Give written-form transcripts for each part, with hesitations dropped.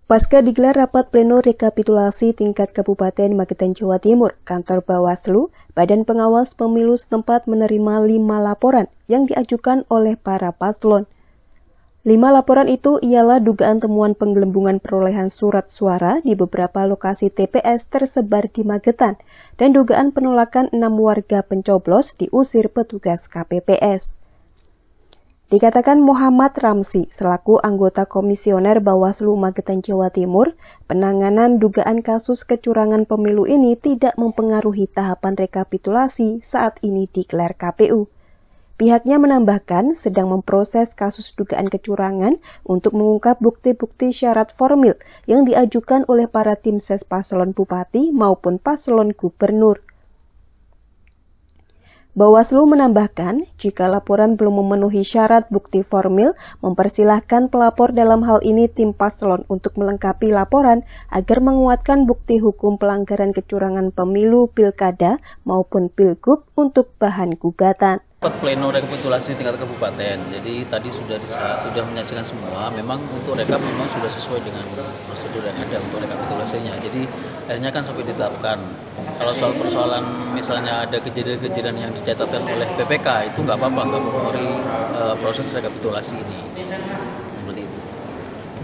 Pasca digelar rapat pleno rekapitulasi tingkat Kabupaten Magetan, Jawa Timur, kantor Bawaslu, Badan Pengawas Pemilu setempat menerima 5 laporan yang diajukan oleh para paslon. 5 laporan itu ialah dugaan temuan penggelembungan perolehan surat suara di beberapa lokasi TPS tersebar di Magetan dan dugaan penolakan 6 warga pencoblos diusir petugas KPPS. Dikatakan Muhammad Ramsi selaku anggota komisioner Bawaslu Magetan, Jawa Timur, penanganan dugaan kasus kecurangan pemilu ini tidak mempengaruhi tahapan rekapitulasi saat ini digelar KPU. Pihaknya menambahkan sedang memproses kasus dugaan kecurangan untuk mengungkap bukti-bukti syarat formil yang diajukan oleh para tim ses paslon bupati maupun paslon gubernur. Bawaslu menambahkan, jika laporan belum memenuhi syarat bukti formil, mempersilahkan pelapor dalam hal ini tim paslon untuk melengkapi laporan agar menguatkan bukti hukum pelanggaran kecurangan pemilu pilkada maupun pilgub untuk bahan gugatan. Pleno rekapitulasi tingkat kabupaten, jadi tadi sudah menyaksikan semua. Memang untuk rekap memang sudah sesuai dengan prosedur yang ada untuk rekapitulasinya. Jadi akhirnya kan sampai ditetapkan. Kalau soal persoalan misalnya ada kejadian-kejadian yang dicatatkan oleh PPK itu nggak apa-apa, nggak mempengaruhi proses rekapitulasi ini. Seperti itu.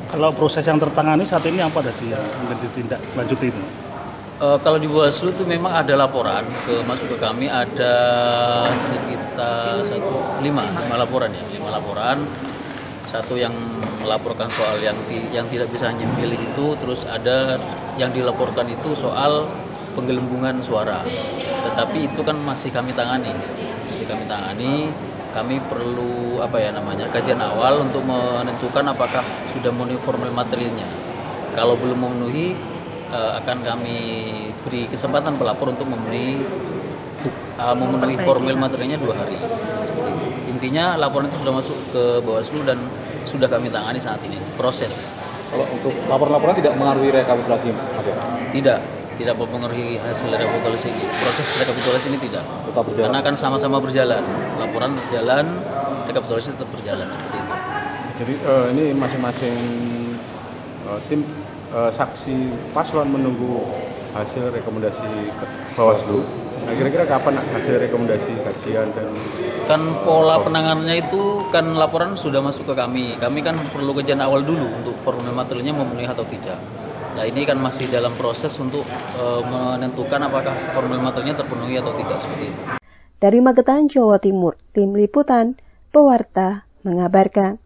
Kalau proses yang tertangani saat ini apa tadi yang ditindak lanjuti itu? Kalau di Bawaslu itu memang ada laporan masuk ke kami, ada sekitar 5 laporan ya, 5 laporan. Satu yang melaporkan soal yang tidak bisa nyempil itu, terus ada yang dilaporkan itu soal penggelembungan suara. Tetapi itu kan masih kami tangani. Kami perlu kajian awal untuk menentukan apakah sudah memenuhi formil materialnya. Kalau belum memenuhi, akan kami beri kesempatan pelapor untuk memenuhi formil materialnya 2 hari. Intinya laporan itu sudah masuk ke Bawaslu dan sudah kami tangani saat ini. Proses. Kalau untuk laporan-laporan tidak mengaruhi rekapitulasi? Tidak mempengaruhi hasil rekapitulasi ini. Proses rekapitulasi ini tidak. Tetap berjalan. Karena kan sama-sama berjalan. Laporan berjalan, rekapitulasi tetap berjalan seperti itu. Jadi ini masing-masing tim saksi paslon menunggu hasil rekomendasi Bawaslu. Nah, kira-kira kapan hasil rekomendasi kajian dan kan pola penanganannya itu kan laporan sudah masuk ke kami. Kami kan perlu kajian awal dulu untuk formil materialnya memenuhi atau tidak. Nah, ini kan masih dalam proses untuk menentukan apakah formil materialnya terpenuhi atau tidak seperti itu. Dari Magetan, Jawa Timur, Tim Liputan, Pewarta mengabarkan.